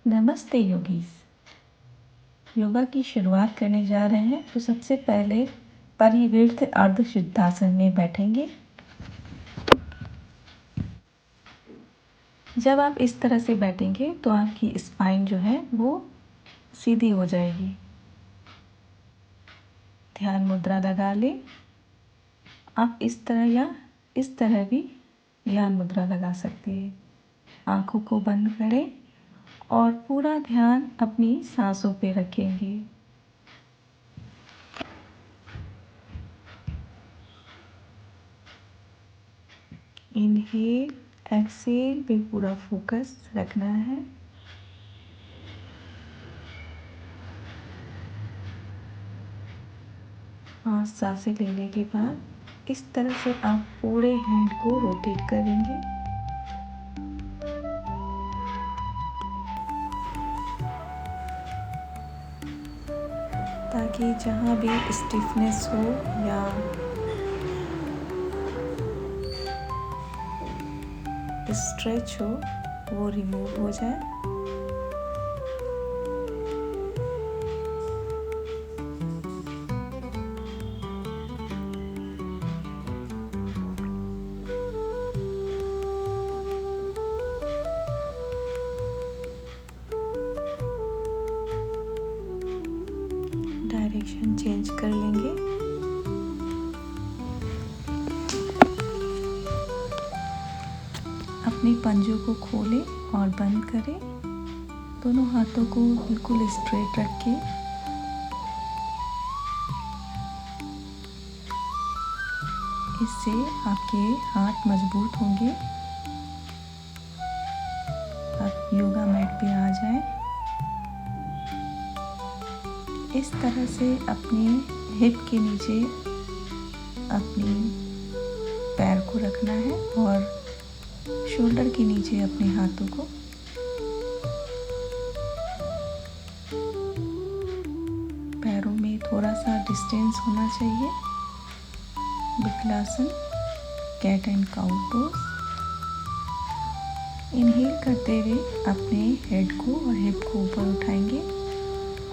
नमस्ते योगीस। योगा की शुरुआत करने जा रहे हैं तो सबसे पहले परिवृत्त अर्ध सिद्धासन में बैठेंगे। जब आप इस तरह से बैठेंगे तो आपकी स्पाइन जो है वो सीधी हो जाएगी। ध्यान मुद्रा लगा लें। आप इस तरह या इस तरह भी ध्यान मुद्रा लगा सकते हैं। आँखों को बंद करें और पूरा ध्यान अपनी सांसों पे रखेंगे। इनहेल एक्सेल पे पूरा फोकस रखना है। और सांसें लेने के बाद इस तरह से आप पूरे हैंड को रोटेट करेंगे। ताकि जहाँ भी स्टिफनेस हो या स्ट्रेच हो वो रिमूव हो जाए। डायरेक्शन चेंज कर लेंगे। अपने पंजों को खोलें और बंद करें। दोनों हाथों को बिल्कुल स्ट्रेट रखें। इससे आपके हाथ मजबूत होंगे। आप योगा मैट पे आ जाएं। इस तरह से अपने हिप के नीचे अपनी पैर को रखना है और शोल्डर के नीचे अपने हाथों को। पैरों में थोड़ा सा डिस्टेंस होना चाहिए। विकलासन, cat and cow pose. Inhale करते हुए अपने हेड को और हिप को ऊपर उठाएंगे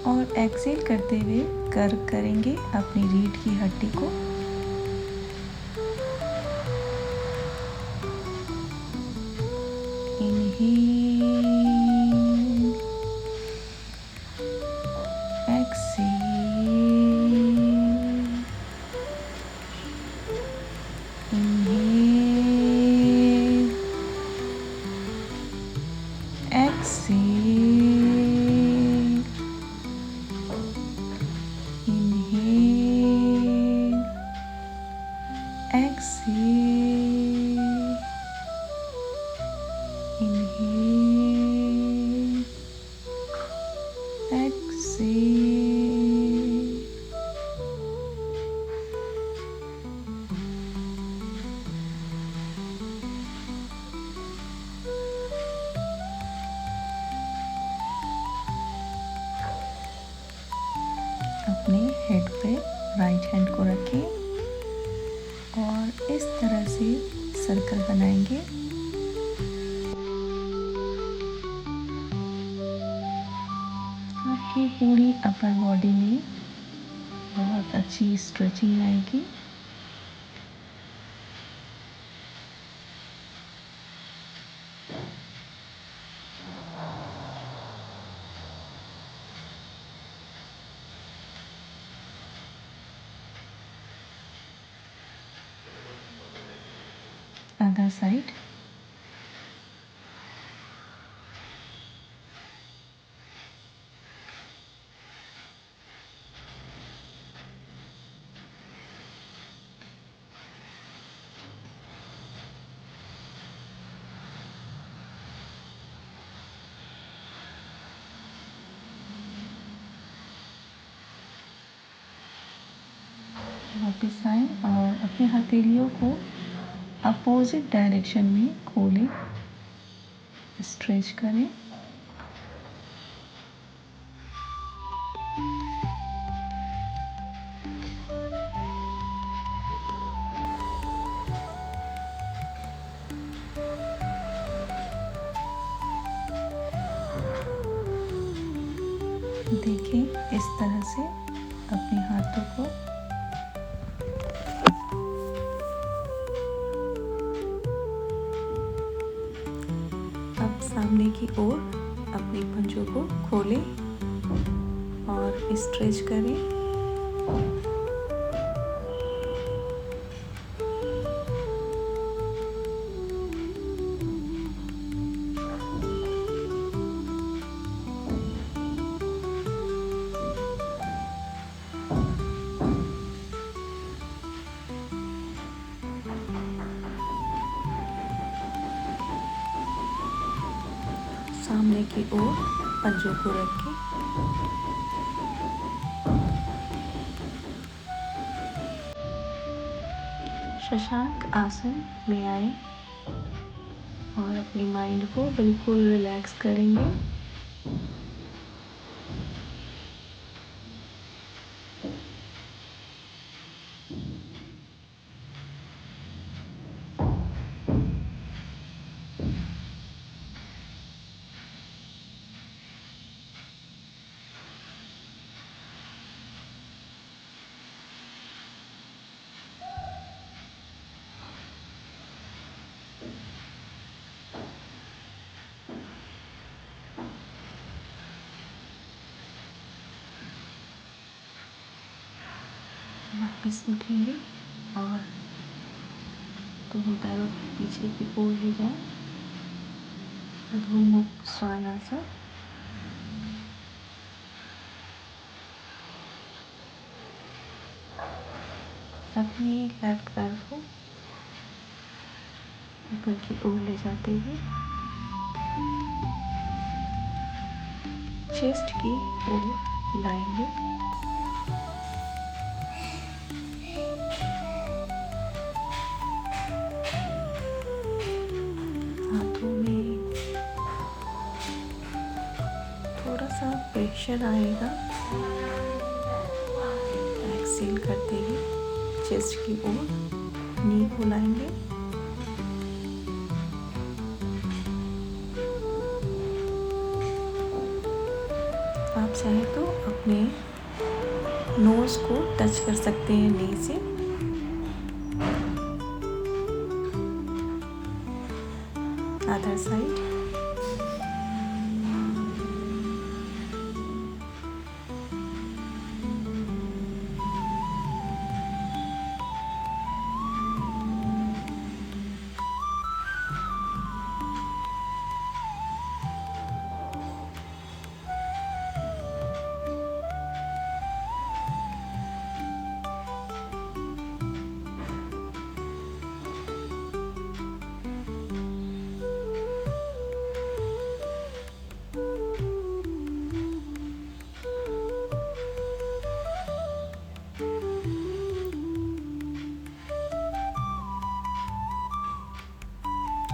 और एक्सेल करते हुए कर्व करेंगे अपनी रीढ़ की हड्डी को। Inhale, exhale, inhale, exhale, inhale, exhale, inhale, exhale. अपने हेड पे राइट हैंड को रखें और इस तरह से सर्कल बनाएंगे। आपकी पूरी अपर बॉडी में बहुत अच्छी स्ट्रेचिंग आएगी। Other side. वापस आएं और अपने हथेलियों को अपोजिट डायरेक्शन में खोलें, स्ट्रेच करें। देखें इस तरह से अपने हाथों को अब सामने की ओर अपनी पंजों को खोलें और स्ट्रेच करें। सामने की ओर पंजों को रखें। शशांक आसन में आए और अपनी माइंड को बिल्कुल रिलैक्स करेंगे। वापस उठेंगे और दोनों पैरों के पीछे की ओर ले जाएं। अधोमुख स्वानासन। अपने लेफ्ट पैर को ऊपर की ओर ले जाते हुए चेस्ट की ओर लाएंगे। हाथों में थोड़ा सा प्रेशर आएगा। एक्सेल करते हुए चेस्ट की ओर नी को लाएंगे। आप चाहे तो अपने नोज को टच कर सकते हैं नी से। Other side.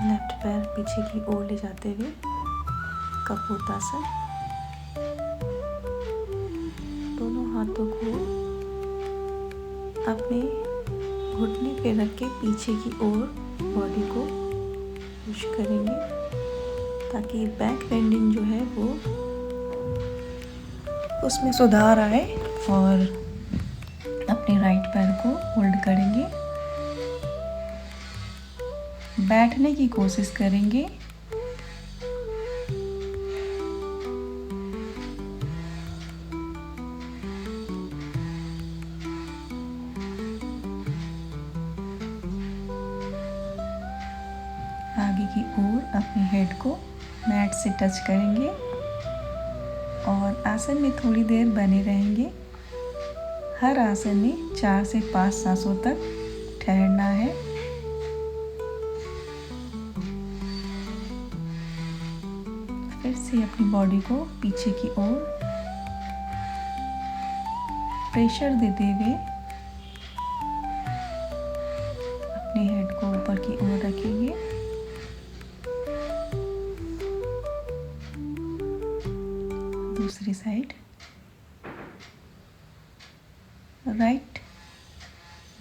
लेफ्ट पैर पीछे की ओर ले जाते हुए कपोतासन। दोनों हाथों को अपने घुटने पे रख के पीछे की ओर बॉडी को पुश करेंगे ताकि बैक बेंडिंग जो है वो उसमें सुधार आए। और अपने राइट पैर को होल्ड करेंगे। बैठने की कोशिश करेंगे। आगे की ओर अपने हेड को मैट से टच करेंगे और आसन में थोड़ी देर बने रहेंगे। हर आसन में 4 से 5 सांसों तक ठहरना है। फिर से अपनी बॉडी को पीछे की ओर प्रेशर देते हुए अपने हेड को ऊपर की ओर रखेंगे। दूसरी साइड। राइट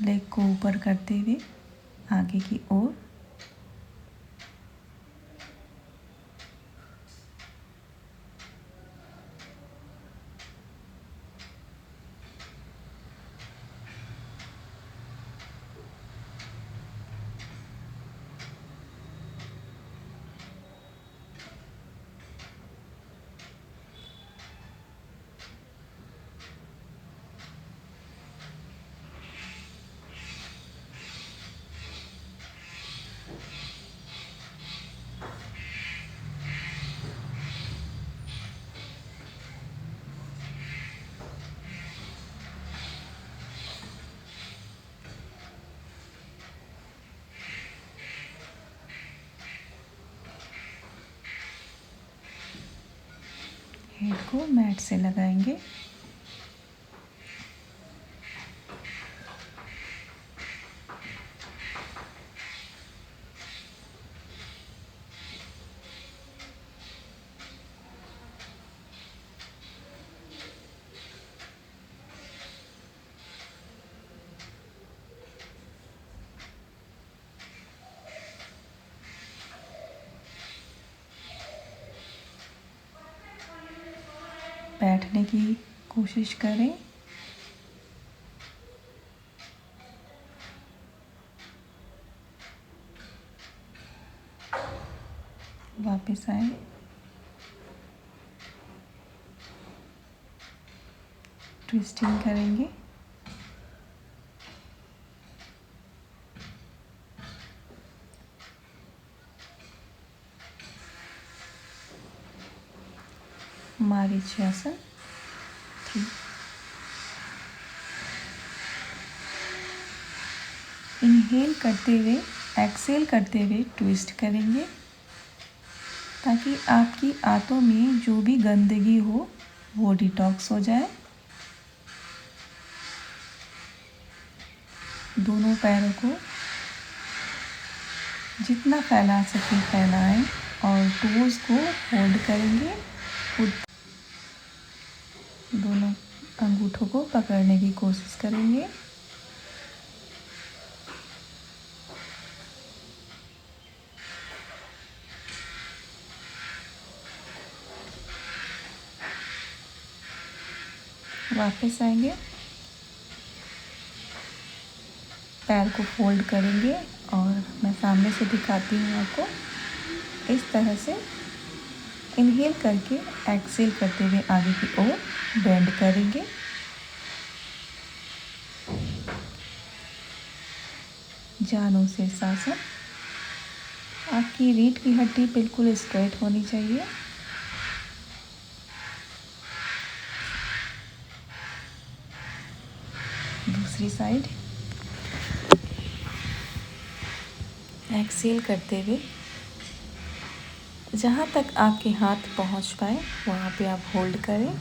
लेग को ऊपर करते हुए आगे की ओर। हेड को मैट से लगाएंगे। बैठने की कोशिश करें। वापस आए। ट्विस्टिंग करेंगे। मारीचासन। ठीक। इनहेल करते हुए एक्सेल करते हुए ट्विस्ट करेंगे ताकि आपकी आंतों में जो भी गंदगी हो वो डिटॉक्स हो जाए। दोनों पैरों को जितना फैला सके फैलाएं और टोज को होल्ड करेंगे। दोनों अंगूठों को पकड़ने की कोशिश करेंगे। वापस आएंगे। पैर को फोल्ड करेंगे और मैं सामने से दिखाती हूँ आपको। इस तरह से इनहेल करके एक्सेल करते हुए आगे की ओर बेंड करेंगे। जानो शीर्षासन। आपकी रीढ़ की हड्डी बिल्कुल स्ट्रेट होनी चाहिए। दूसरी साइड एक्सेल करते हुए जहाँ तक आपके हाथ पहुँच पाए वहाँ पे आप होल्ड करें।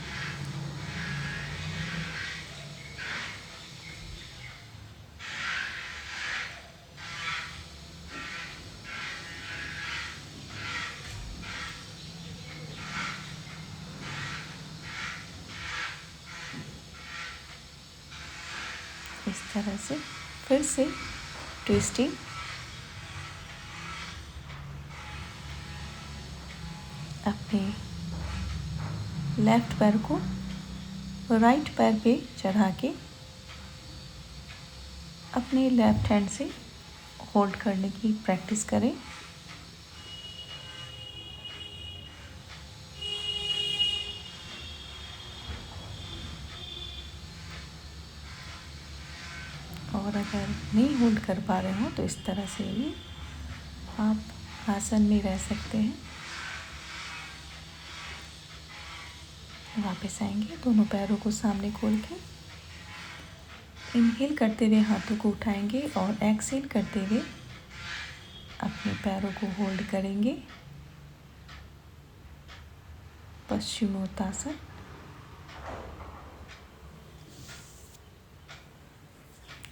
इस तरह से फिर से ट्विस्टिंग। अपने लेफ्ट पैर को राइट पैर पे चढ़ा के अपने लेफ्ट हैंड से होल्ड करने की प्रैक्टिस करें। और अगर नहीं होल्ड कर पा रहे हो तो इस तरह से भी आप आसन में रह सकते हैं। वापस आएंगे। दोनों पैरों को सामने खोल के इनहेल करते हुए हाथों को उठाएंगे और एक्सेल करते हुए अपने पैरों को होल्ड करेंगे। पश्चिमोत्तासन।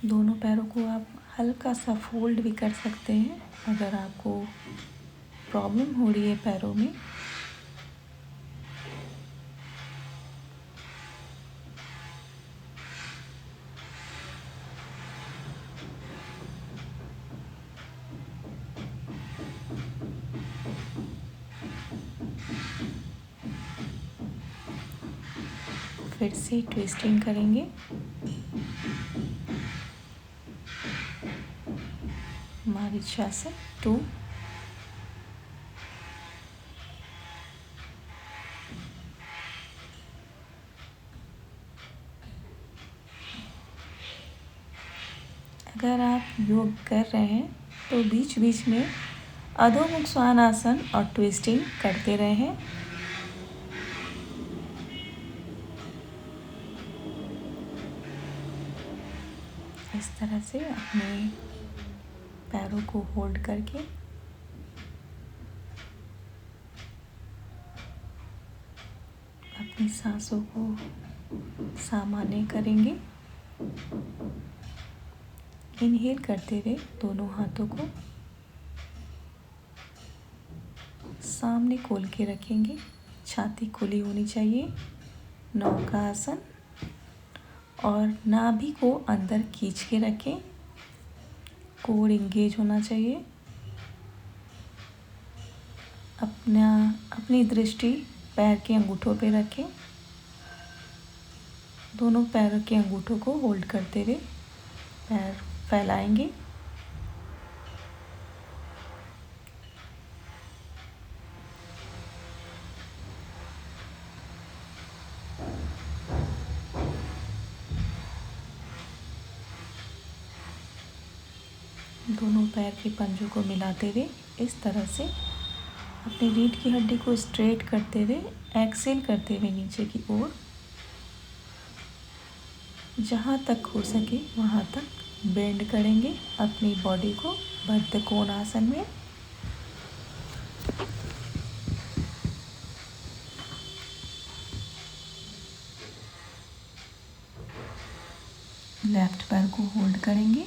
दोनों पैरों को आप हल्का सा फोल्ड भी कर सकते हैं अगर आपको प्रॉब्लम हो रही है पैरों में। फिर से ट्विस्टिंग करेंगे। मारीचासन 2। अगर आप योग कर रहे हैं तो बीच बीच में अधोमुख श्वानासन और ट्विस्टिंग करते रहें। इस तरह से अपने पैरों को होल्ड करके अपनी सांसों को सामान्य करेंगे। इनहेल करते हुए दोनों हाथों को सामने खोल के रखेंगे। छाती खुली होनी चाहिए। नौका आसन। और नाभि को अंदर खींच के रखें। कोर इंगेज होना चाहिए। अपनी दृष्टि पैर के अंगूठों पे रखें। दोनों पैरों के अंगूठों को होल्ड करते हुए पैर फैलाएंगे। दोनों पैर के पंजों को मिलाते हुए इस तरह से अपनी रीढ़ की हड्डी को स्ट्रेट करते हुए एक्सेल करते हुए नीचे की ओर जहाँ तक हो सके वहाँ तक बेंड करेंगे अपनी बॉडी को बद्ध कोणासन में। लेफ्ट पैर को होल्ड करेंगे।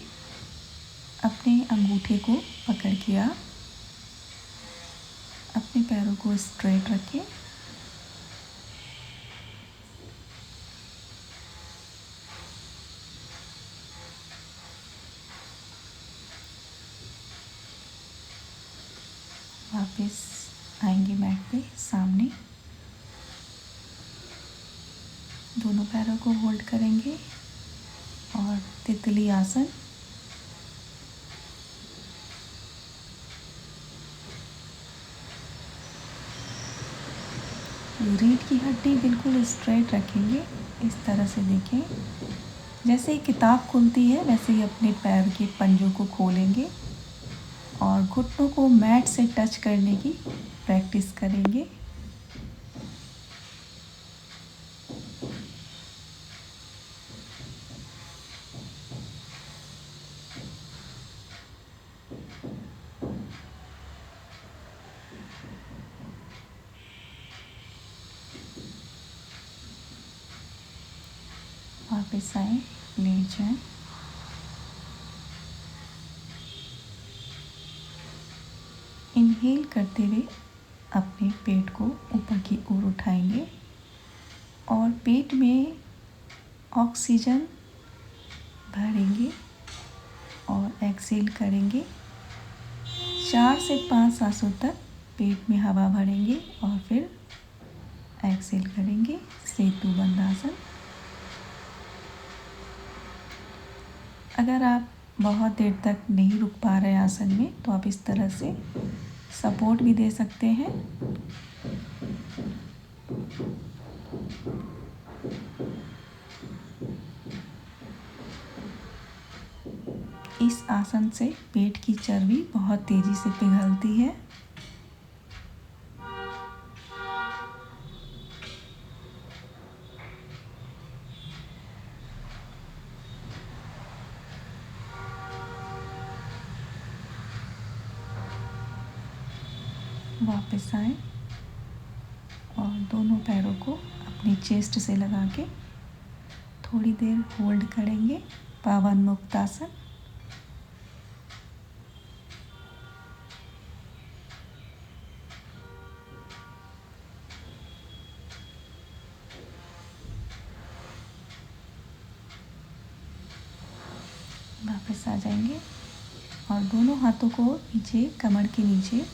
अपने अंगूठे को पकड़ के आप अपने पैरों को स्ट्रेट रखें। वापस आएंगे मैट पे सामने। दोनों पैरों को होल्ड करेंगे और तितली आसन। रीढ़ की हड्डी बिल्कुल स्ट्रेट रखेंगे। इस तरह से देखें, जैसे किताब खुलती है वैसे ही अपने पैर के पंजों को खोलेंगे और घुटनों को मैट से टच करने की प्रैक्टिस करेंगे। वापस आए, लेट जाएं। इनहेल करते हुए अपने पेट को ऊपर की ओर उठाएंगे और पेट में ऑक्सीजन भरेंगे और एक्सेल करेंगे। 4 से 5 सांसों तक पेट में हवा भरेंगे और फिर एक्सेल करेंगे। सेतु बंद आसन। अगर आप बहुत देर तक नहीं रुक पा रहे आसन में तो आप इस तरह से सपोर्ट भी दे सकते हैं। इस आसन से पेट की चर्बी बहुत तेजी से पिघलती है। वापस आए और दोनों पैरों को अपनी चेस्ट से लगा के थोड़ी देर होल्ड करेंगे। पावन मुक्तासन। वापस आ जाएंगे और दोनों हाथों को नीचे कमर के नीचे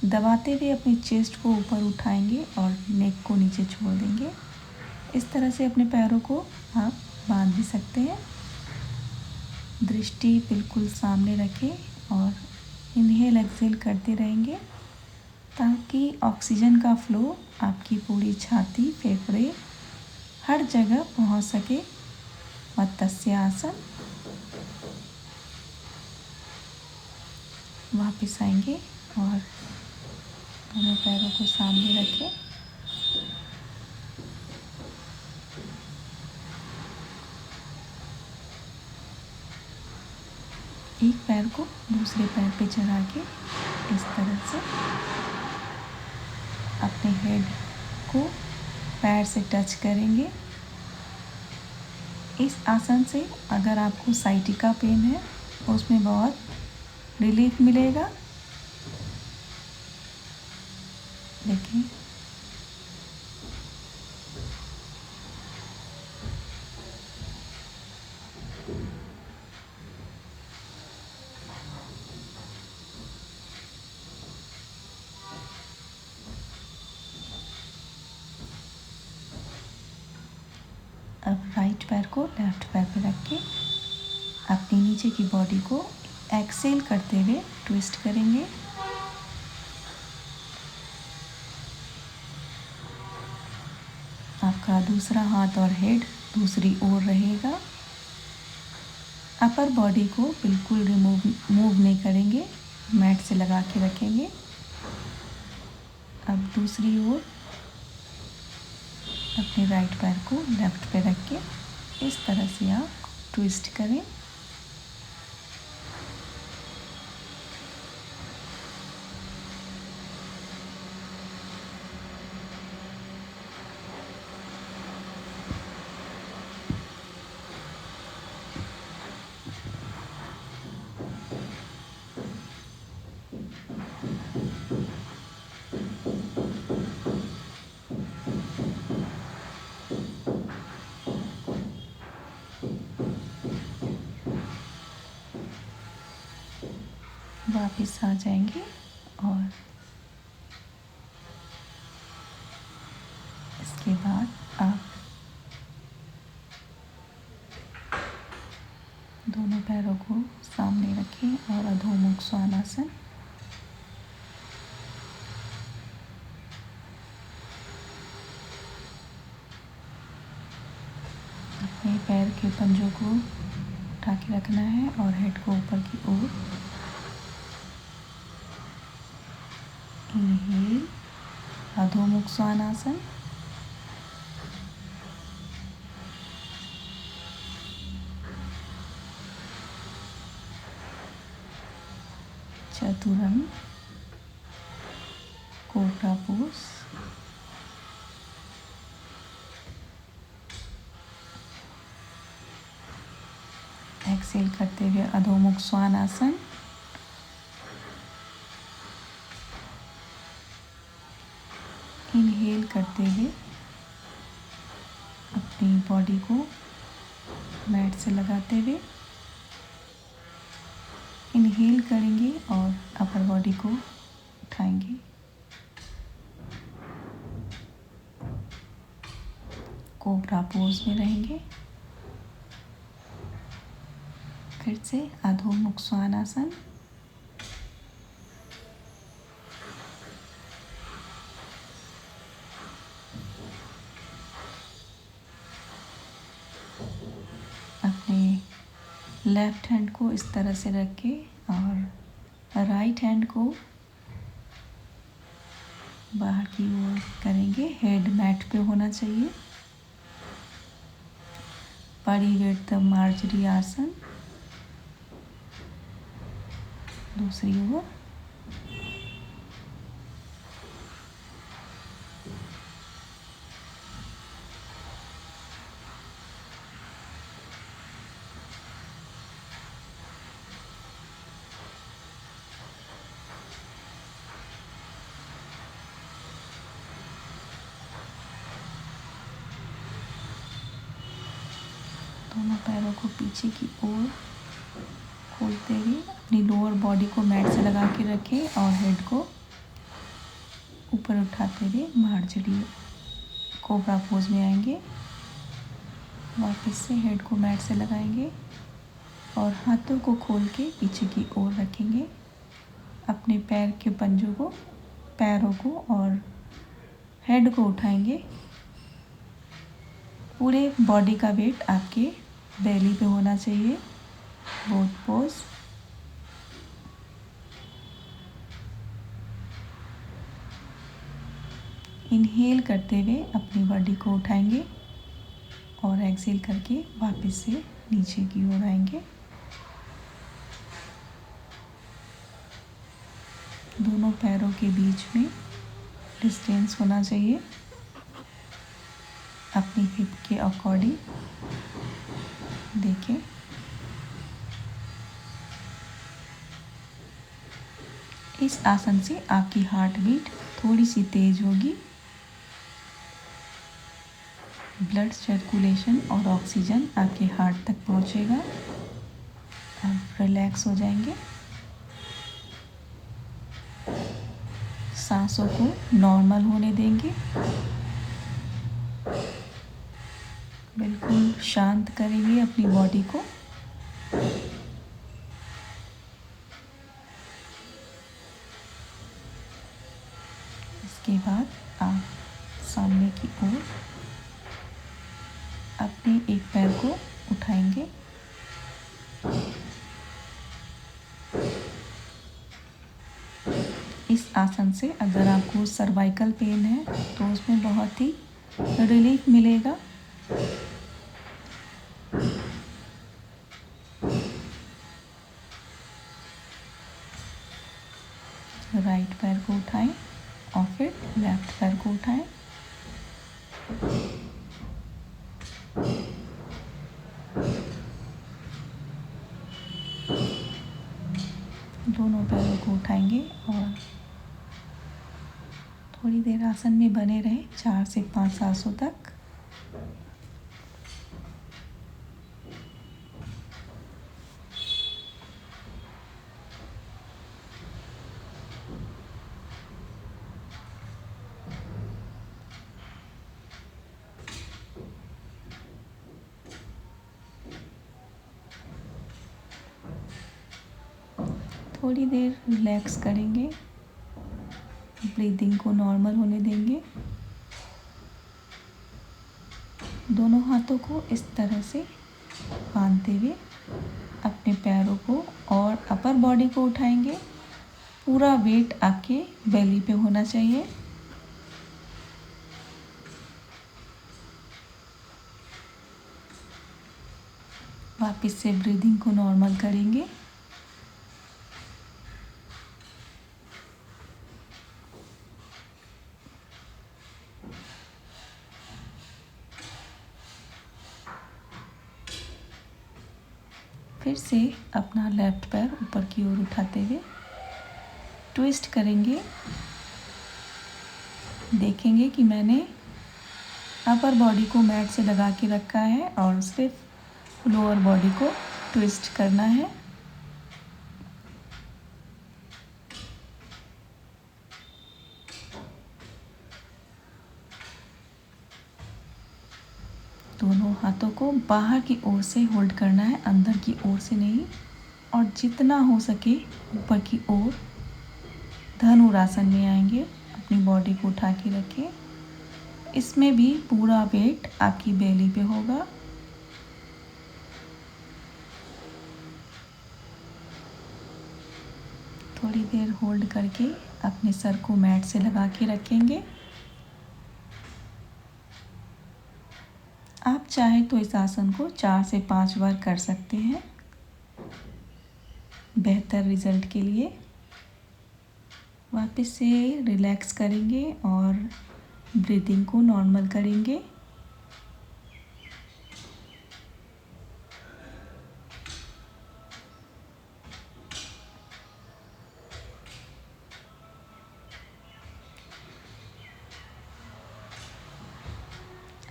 दबाते हुए अपनी चेस्ट को ऊपर उठाएंगे और नेक को नीचे छोड़ देंगे। इस तरह से अपने पैरों को आप बांध भी सकते हैं। दृष्टि बिल्कुल सामने रखें और इनहेल एक्सेल करते रहेंगे ताकि ऑक्सीजन का फ्लो आपकी पूरी छाती, फेफड़े हर जगह पहुंच सके। मत्स्य आसन। वापस आएंगे और दोनों पैरों को सामने रखें। एक पैर को दूसरे पैर पे चढ़ा के इस तरह से अपने हेड को पैर से टच करेंगे। इस आसन से अगर आपको साइटिका पेन है उसमें बहुत रिलीफ मिलेगा। देखिए, अब राइट पैर को लेफ्ट पैर पे रख के अपनी नीचे की बॉडी को एक्सेल करते हुए ट्विस्ट करेंगे। आपका दूसरा हाथ और हेड दूसरी ओर रहेगा। अपर बॉडी को बिल्कुल मूव नहीं करेंगे, मैट से लगा के रखेंगे। अब दूसरी ओर अपने राइट पैर को लेफ्ट पे रख के इस तरह से आप ट्विस्ट करें। वापस आ जाएंगे और इसके बाद आप दोनों पैरों को सामने रखें और अधोमुख स्वानासन। अपने पैर के पंजों को उठा के रखना है और हेड को ऊपर की ओर। इनहेल, अधोमुख स्वानासन। चतुरंग, कोबरा पोज। एक्सेल करते हुए अधोमुख स्वानासन। इनहेल करते हुए अपनी बॉडी को मैट से लगाते हुए इनहेल करेंगे और अपर बॉडी को उठाएंगे। कोबरा पोज में रहेंगे। फिर से अधोमुख स्वानासन। अपने लेफ्ट हैंड को इस तरह से रख के और राइट हैंड को बाहर की ओर करेंगे। हेड मैट पे होना चाहिए। परिवृत्त मार्जरी आसन। दूसरी ओर। दोनों पैरों को पीछे की ओर खोलते हुए अपनी लोअर बॉडी को मैट से लगा के रखें और हेड को ऊपर उठाते हुए मार्जरी कोबरा पोज में आएंगे। वापस से हेड को मैट से लगाएंगे और हाथों को खोल के पीछे की ओर रखेंगे। अपने पैर के पंजों को, पैरों को और हेड को उठाएंगे। पूरे बॉडी का वेट आपके बेली पे होना चाहिए। Both pose. इनहेल करते हुए अपनी बॉडी को उठाएंगे और एक्सेल करके वापस से नीचे की ओर आएंगे। दोनों पैरों के बीच में डिस्टेंस होना चाहिए। अपनी हिप के अकॉर्डिंग देखें। इस आसन से आपकी हार्ट बीट थोड़ी सी तेज होगी, ब्लड सर्कुलेशन और ऑक्सीजन आपके हार्ट तक पहुंचेगा। आप रिलैक्स हो जाएंगे, सांसों को नॉर्मल होने देंगे, बिल्कुल शांत करेंगे अपनी बॉडी को। इसके बाद आप सामने की ओर अपने एक पैर को उठाएंगे, इस आसन से अगर आपको सर्वाइकल पेन है तो उसमें बहुत ही रिलीफ मिलेगा। राइट पैर को उठाएं और फिर लेफ्ट पैर को उठाएं। दोनों पैरों को उठाएंगे और थोड़ी देर आसन में बने रहें, 4 से 5 सांसों तक। थोड़ी देर रिलैक्स करेंगे, ब्रीदिंग को नॉर्मल होने देंगे। दोनों हाथों को इस तरह से बांधते हुए अपने पैरों को और अपर बॉडी को उठाएंगे। पूरा वेट आपके बेली पे होना चाहिए। वापस से ब्रीदिंग को नॉर्मल करेंगे। फिर से अपना लेफ्ट पैर ऊपर की ओर उठाते हुए ट्विस्ट करेंगे। देखेंगे कि मैंने अपर बॉडी को मैट से लगा के रखा है और सिर्फ लोअर बॉडी को ट्विस्ट करना है। दोनों हाथों को बाहर की ओर से होल्ड करना है, अंदर की ओर से नहीं। और जितना हो सके ऊपर की ओर धनुरासन में आएंगे। अपनी बॉडी को उठा के रखें। इसमें भी पूरा वेट आपकी बेली पे होगा। थोड़ी देर होल्ड करके अपने सर को मैट से लगा के रखेंगे। आप चाहे तो इस आसन को 4 से 5 बार कर सकते हैं बेहतर रिजल्ट के लिए। वापस से रिलैक्स करेंगे और ब्रीदिंग को नॉर्मल करेंगे।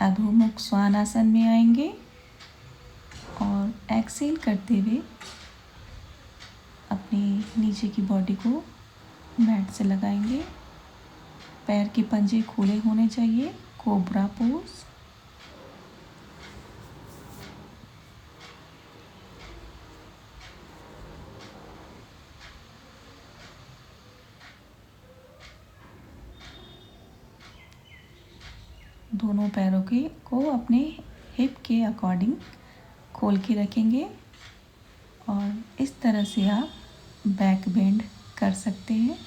अधोमुख श्वानासन में आएंगे और एक्सेल करते हुए अपनी नीचे की बॉडी को मैट से लगाएंगे। पैर के पंजे खुले होने चाहिए। Cobra pose. दोनों पैरों को अपने हिप के अकॉर्डिंग खोल के रखेंगे और इस तरह से आप बैक बेंड कर सकते हैं।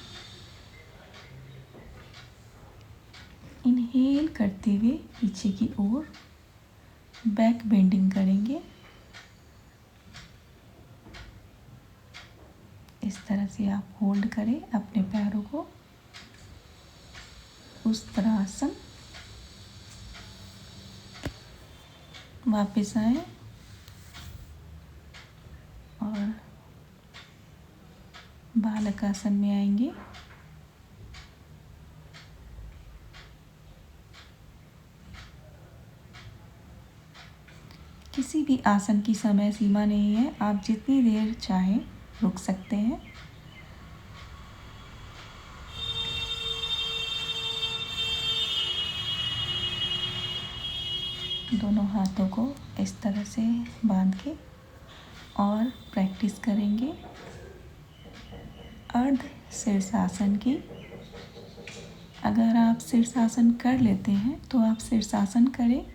इनहेल करते हुए पीछे की ओर बैक बेंडिंग करेंगे। इस तरह से आप होल्ड करें अपने पैरों को। उस तरह आसन। वापस आए और बालक आसन में आएंगे। किसी भी आसन की समय सीमा नहीं है, आप जितनी देर चाहें रुक सकते हैं। दोनों हाथों को इस तरह से बांध के और प्रैक्टिस करेंगे अर्ध शीर्षासन की। अगर आप शीर्षासन कर लेते हैं तो आप शीर्षासन करें,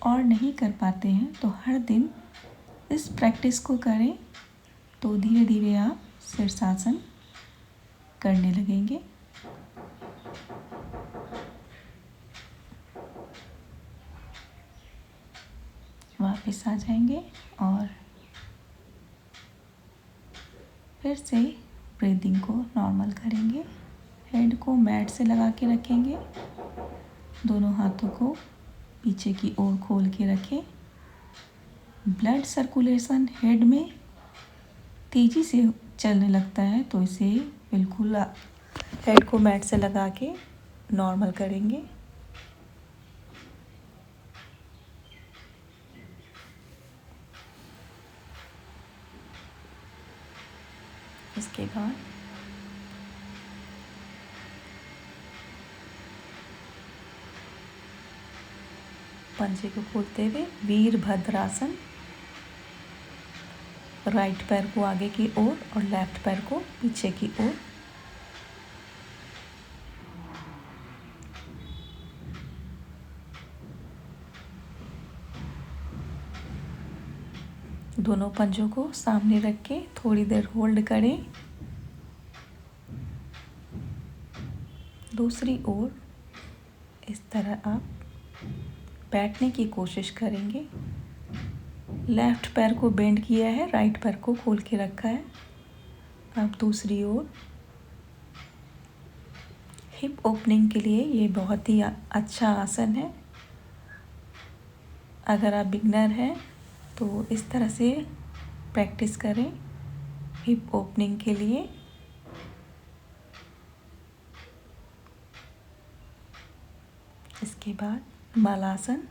और नहीं कर पाते हैं तो हर दिन इस प्रैक्टिस को करें, तो धीरे धीरे आप शीर्षासन करने लगेंगे। वापस आ जाएंगे और फिर से ब्रीदिंग को नॉर्मल करेंगे। हेड को मैट से लगा के रखेंगे। दोनों हाथों को पीछे की ओर खोल के रखें। ब्लड सर्कुलेशन हेड में तेज़ी से चलने लगता है, तो इसे बिल्कुल हेड को मैट से लगा के नॉर्मल करेंगे। इसके बाद पंजे को खोलते हुए वीरभद्रासन। राइट पैर को आगे की ओर और लेफ्ट पैर को पीछे की ओर। दोनों पंजों को सामने रख के थोड़ी देर होल्ड करें। दूसरी ओर इस तरह आप बैठने की कोशिश करेंगे। लेफ्ट पैर को बेंड किया है, राइट पैर को खोल के रखा है। अब दूसरी ओर हिप ओपनिंग के लिए ये बहुत ही अच्छा आसन है। अगर आप बिगनर हैं तो इस तरह से प्रैक्टिस करें हिप ओपनिंग के लिए। इसके बाद बालासन।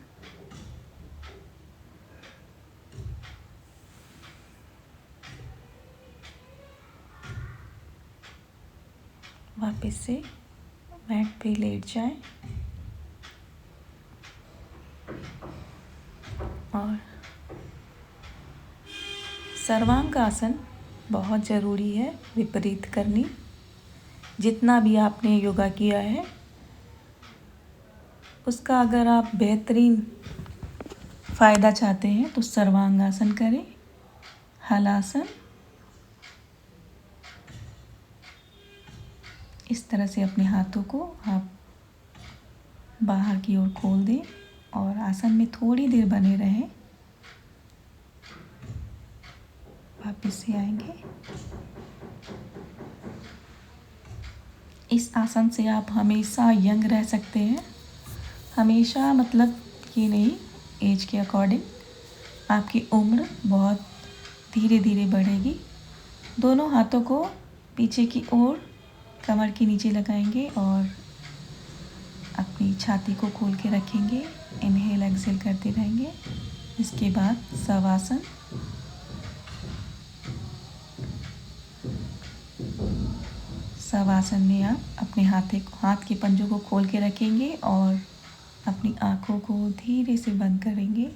वापस से मैट पे लेट जाएं और सर्वांगासन बहुत ज़रूरी है विपरीत करनी। जितना भी आपने योगा किया है उसका अगर आप बेहतरीन फ़ायदा चाहते हैं तो सर्वांगासन करें। हलासन। इस तरह से अपने हाथों को आप बाहर की ओर खोल दें और आसन में थोड़ी देर बने रहें। वापस से आएंगे। इस आसन से आप हमेशा यंग रह सकते हैं। हमेशा मतलब ये नहीं, एज के अकॉर्डिंग आपकी उम्र बहुत धीरे धीरे बढ़ेगी। दोनों हाथों को पीछे की ओर कमर के नीचे लगाएंगे और अपनी छाती को खोल के रखेंगे। इनहेल एक्सहेल करते रहेंगे। इसके बाद शवासन। शवासन में आप अपने हाथ के पंजों को खोल के रखेंगे और अपनी आँखों को धीरे से बंद करेंगे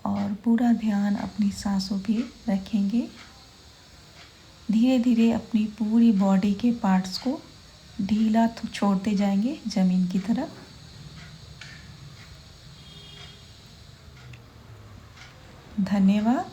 और पूरा ध्यान अपनी सांसों पे रखेंगे। धीरे धीरे अपनी पूरी बॉडी के पार्ट्स को ढीला छोड़ते जाएंगे ज़मीन की तरफ। धन्यवाद।